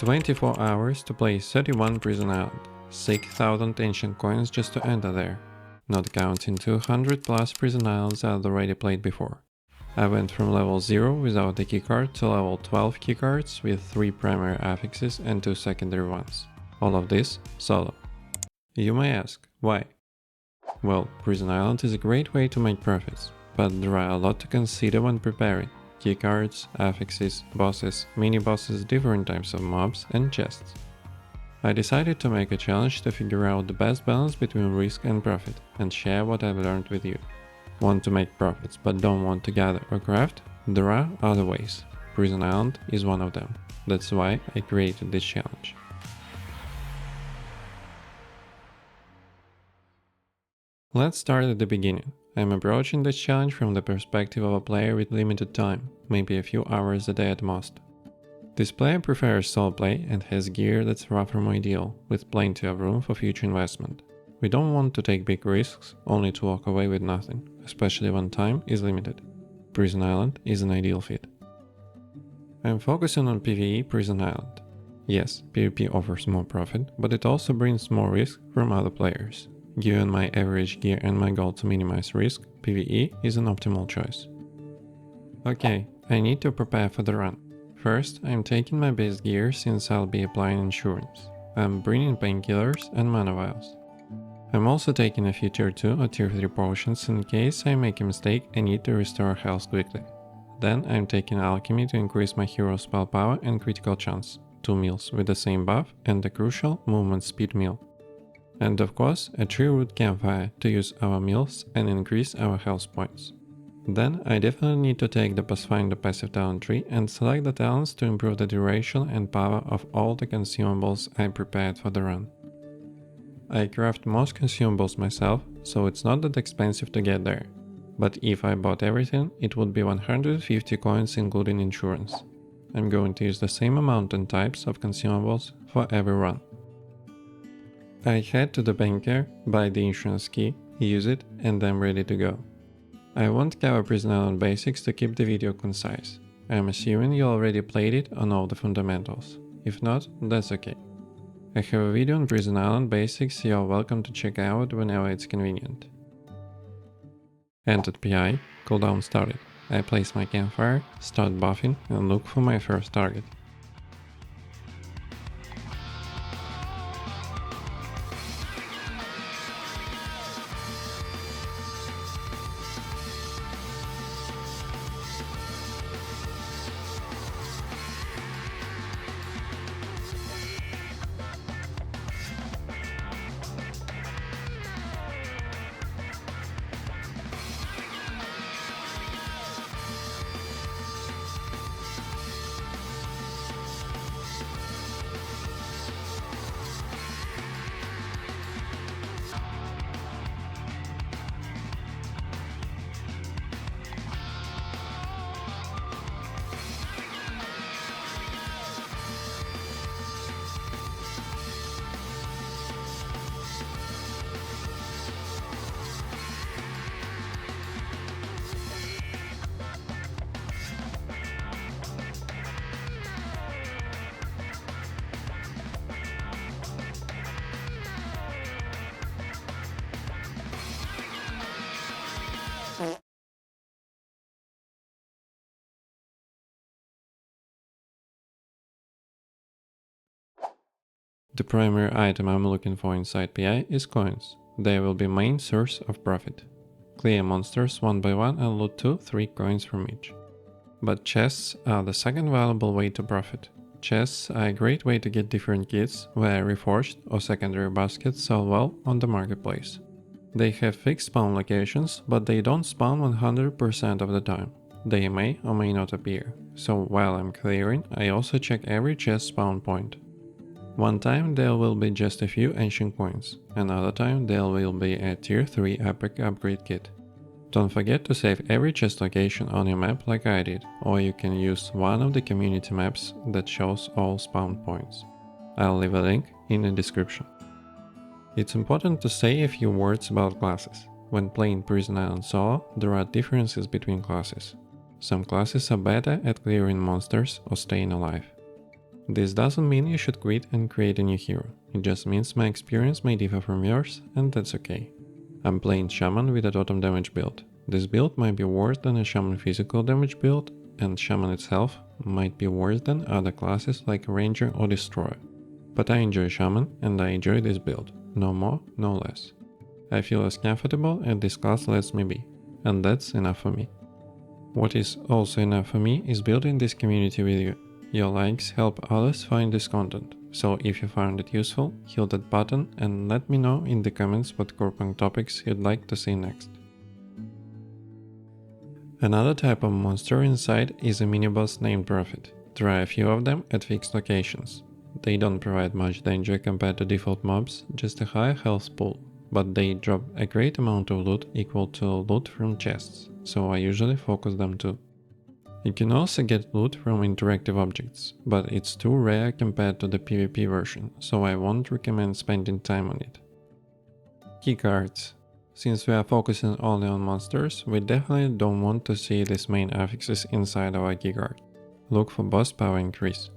24 hours to play 31 Prison Island, 6,000 ancient coins just to enter there, not counting 200 plus Prison Islands I'd already played before. I went from level 0 without a keycard to level 12 keycards with 3 primary affixes and 2 secondary ones. All of this solo. You may ask, why? Well, Prison Island is a great way to make profits, but there are a lot to consider when preparing. Keycards, affixes, bosses, mini-bosses, different types of mobs, and chests. I decided to make a challenge to figure out the best balance between risk and profit, and share what I've learned with you. Want to make profits but don't want to gather or craft? There are other ways. Prison Island is one of them. That's why I created this challenge. Let's start at the beginning. I'm approaching this challenge from the perspective of a player with limited time, maybe a few hours a day at most. This player prefers solo play and has gear that's far from ideal, with plenty of room for future investment. We don't want to take big risks, only to walk away with nothing, especially when time is limited. Prison Island is an ideal fit. I'm focusing on PvE Prison Island. Yes, PvP offers more profit, but it also brings more risk from other players. Given my average gear and my goal to minimize risk, PvE is an optimal choice. Okay, I need to prepare for the run. First, I'm taking my base gear since I'll be applying insurance. I'm bringing painkillers and mana vials. I'm also taking a few tier 2 or tier 3 potions in case I make a mistake and need to restore health quickly. Then I'm taking alchemy to increase my hero spell power and critical chance, 2 meals with the same buff and the crucial movement speed meal. And of course a tree root campfire to use our meals and increase our health points. Then I definitely need to take the Pathfinder passive talent tree and select the talents to improve the duration and power of all the consumables I prepared for the run. I craft most consumables myself, so it's not that expensive to get there. But if I bought everything, it would be 150 coins including insurance. I'm going to use the same amount and types of consumables for every run. I head to the banker, buy the insurance key, use it, and I'm ready to go. I won't cover Prison Island basics to keep the video concise. I'm assuming you already played it on all the fundamentals. If not, that's okay. I have a video on Prison Island basics you're welcome to check out whenever it's convenient. Entered PI, cooldown started. I place my campfire, start buffing and look for my first target. The primary item I'm looking for inside PI is coins. They will be main source of profit. Clear monsters one by one and loot 2-3 coins from each. But chests are the second valuable way to profit. Chests are a great way to get different kits where reforged or secondary baskets sell well on the marketplace. They have fixed spawn locations, but they don't spawn 100% of the time. They may or may not appear, so while I'm clearing, I also check every chest spawn point. One time there will be just a few ancient coins, another time there will be a tier 3 epic upgrade kit. Don't forget to save every chest location on your map like I did, or you can use one of the community maps that shows all spawn points. I'll leave a link in the description. It's important to say a few words about classes. When playing Prison Island solo, there are differences between classes. Some classes are better at clearing monsters or staying alive. This doesn't mean you should quit and create a new hero, it just means my experience may differ from yours, and that's okay. I'm playing Shaman with a totem damage build. This build might be worse than a Shaman physical damage build, and Shaman itself might be worse than other classes like Ranger or Destroyer. But I enjoy Shaman and I enjoy this build, no more, no less. I feel as comfortable as this class lets me be, and that's enough for me. What is also enough for me is building this community with you. Your likes help others find this content, so if you found it useful, hit that button and let me know in the comments what Corepunk topics you'd like to see next. Another type of monster inside is a mini-boss named Prophet. Try a few of them at fixed locations. They don't provide much danger compared to default mobs, just a high health pool, but they drop a great amount of loot equal to loot from chests, so I usually focus them too. You can also get loot from interactive objects, but it's too rare compared to the PvP version, so I won't recommend spending time on it. Keycards. Since we are focusing only on monsters, we definitely don't want to see these main affixes inside our keycard. Look for boss power increase.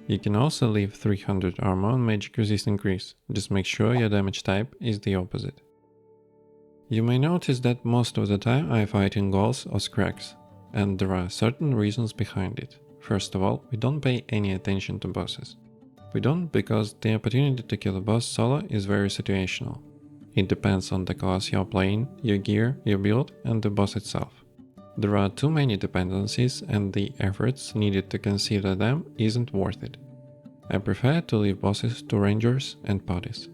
You can also leave 300 armor on magic resist increase, just make sure your damage type is the opposite. You may notice that most of the time I fight in ghouls or scrags, and there are certain reasons behind it. First of all, we don't pay any attention to bosses. We don't because the opportunity to kill a boss solo is very situational. It depends on the class you're playing, your gear, your build, and the boss itself. There are too many dependencies and the efforts needed to consider them isn't worth it. I prefer to leave bosses to rangers and parties.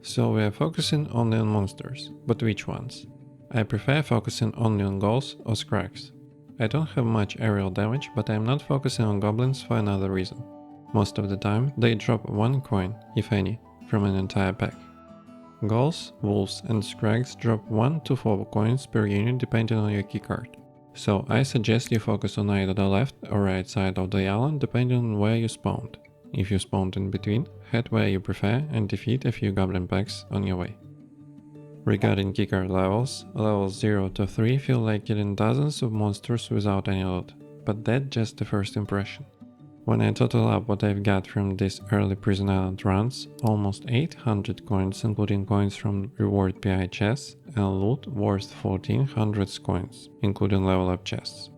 So we are focusing only on monsters, but which ones? I prefer focusing only on ghouls or scrags. I don't have much aerial damage, but I'm not focusing on goblins for another reason. Most of the time they drop one coin, if any, from an entire pack. Ghouls, wolves and scrags drop 1 to 4 coins per unit depending on your keycard. So I suggest you focus on either the left or right side of the island depending on where you spawned. If you spawned in between, head where you prefer and defeat a few goblin packs on your way. Regarding keycard levels, levels 0 to 3 feel like killing dozens of monsters without any loot, but that's just the first impression. When I total up what I've got from these early Prison Island runs, almost 800 coins including coins from reward PI chests and loot worth 1400 coins, including level up chests.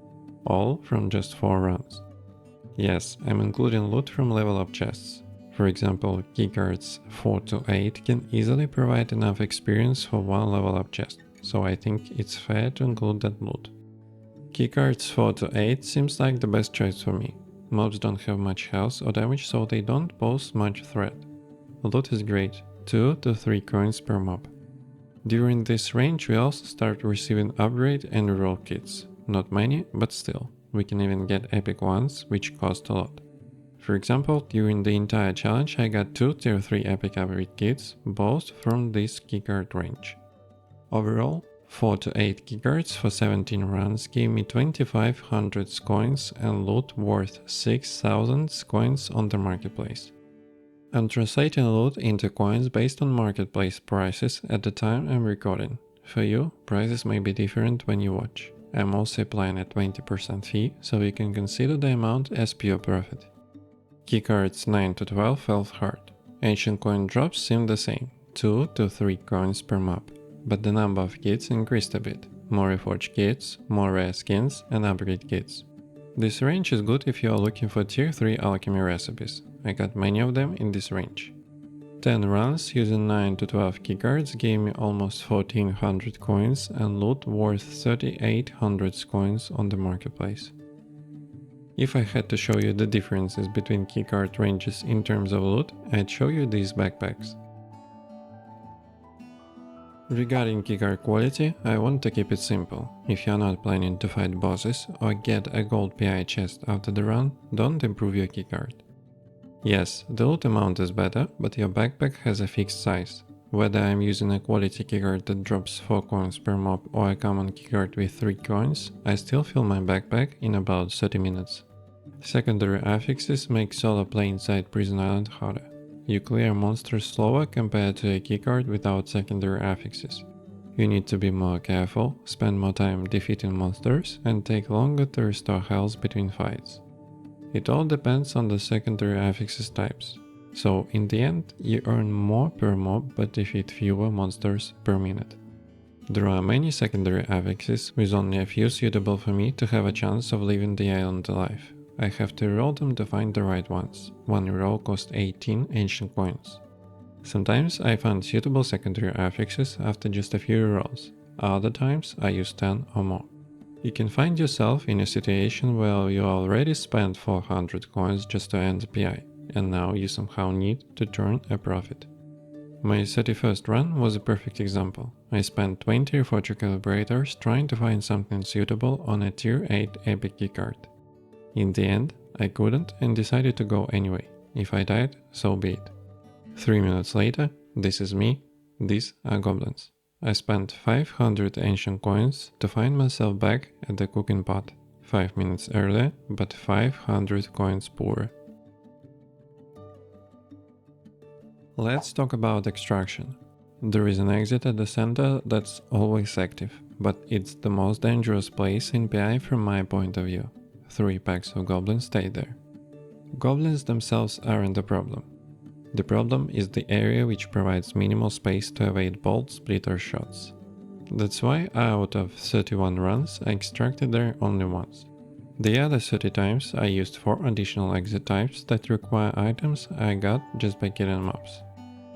All from just 4 runs. Yes, I'm including loot from level up chests. For example, keycards 4 to 8 can easily provide enough experience for one level up chest, so I think it's fair to include that loot. Keycards 4 to 8 seems like the best choice for me. Mobs don't have much health or damage, so they don't pose much threat. Loot is great, 2 to 3 coins per mob. During this range we also start receiving upgrade and reroll kits. Not many, but still. We can even get epic ones, which cost a lot. For example, during the entire challenge I got 2 tier 3 epic upgrade kits, both from this keycard range. Overall, 4 to 8 keycards for 17 runs gave me 2500 coins and loot worth 6000 coins on the marketplace. I'm translating loot into coins based on marketplace prices at the time I'm recording. For you, prices may be different when you watch. I'm also applying a 20% fee, so you can consider the amount as pure profit. Keycards 9 to 12 felt hard. Ancient coin drops seem the same, 2 to 3 coins per mob. But the number of kits increased a bit. More reforge kits, more rare skins and upgrade kits. This range is good if you are looking for tier 3 alchemy recipes. I got many of them in this range. 10 runs using 9 to 12 keycards gave me almost 1400 coins and loot worth 3800 coins on the marketplace. If I had to show you the differences between keycard ranges in terms of loot, I'd show you these backpacks. Regarding keycard quality, I want to keep it simple. If you're not planning to fight bosses or get a gold PI chest after the run, don't improve your keycard. Yes, the loot amount is better, but your backpack has a fixed size. Whether I'm using a quality keycard that drops 4 coins per mob or a common keycard with 3 coins, I still fill my backpack in about 30 minutes. Secondary affixes make solo play inside Prison Island harder. You clear monsters slower compared to a keycard without secondary affixes. You need to be more careful, spend more time defeating monsters, and take longer to restore health between fights. It all depends on the secondary affixes types. So in the end, you earn more per mob but defeat fewer monsters per minute. There are many secondary affixes, with only a few suitable for me to have a chance of leaving the island alive. I have to roll them to find the right ones. One roll costs 18 ancient coins. Sometimes I find suitable secondary affixes after just a few rolls. Other times I use 10 or more. You can find yourself in a situation where you already spent 400 coins just to end the PI, and now you somehow need to turn a profit. My 31st run was a perfect example. I spent 20 reforge calibrators trying to find something suitable on a tier 8 epic keycard. In the end, I couldn't and decided to go anyway. If I died, so be it. 3 minutes later, this is me, these are goblins. I spent 500 ancient coins to find myself back at the cooking pot. 5 minutes earlier, but 500 coins poorer. Let's talk about extraction. There is an exit at the center that's always active, but it's the most dangerous place in PI from my point of view. 3 packs of goblins stay there. Goblins themselves aren't the problem. The problem is the area which provides minimal space to evade bolt splitter shots. That's why out of 31 runs I extracted there only once. The other 30 times I used 4 additional exit types that require items I got just by killing mobs.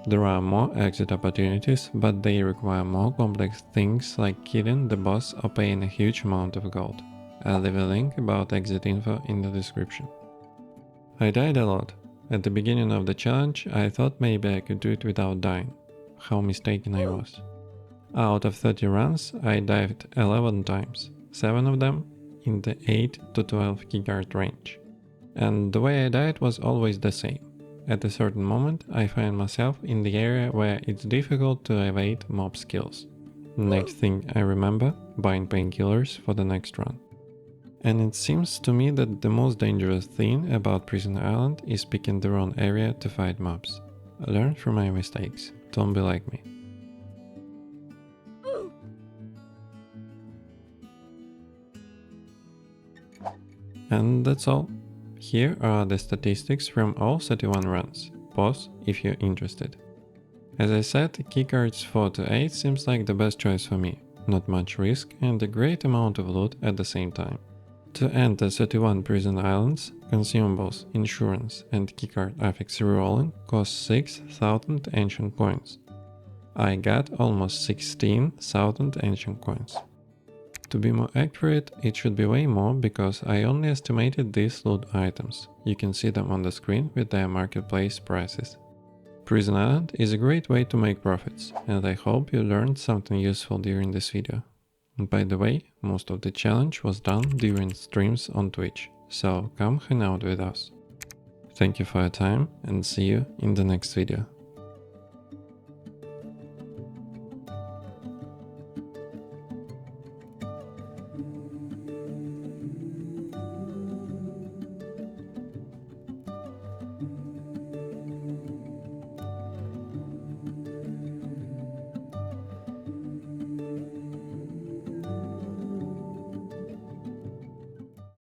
There are more exit opportunities, but they require more complex things like killing the boss or paying a huge amount of gold. I'll leave a link about exit info in the description. I died a lot. At the beginning of the challenge I thought maybe I could do it without dying. How mistaken I was. Out of 30 runs I died 11 times, 7 of them in the 8 to 12 keycard range. And the way I died was always the same. At a certain moment I find myself in the area where it's difficult to evade mob skills. Next thing I remember, buying painkillers for the next run. And it seems to me that the most dangerous thing about Prison Island is picking the wrong area to fight mobs. Learn from my mistakes, don't be like me. And that's all. Here are the statistics from all 31 runs. Pause if you're interested. As I said, keycards 4 to 8 seems like the best choice for me. Not much risk and a great amount of loot at the same time. To enter 31 prison islands, consumables, insurance and keycard affix rerolling costs 6,000 ancient coins. I got almost 16,000 ancient coins. To be more accurate, it should be way more because I only estimated these loot items. You can see them on the screen with their marketplace prices. Prison Island is a great way to make profits, and I hope you learned something useful during this video. By the way, most of the challenge was done during streams on Twitch, so come hang out with us. Thank you for your time and see you in the next video.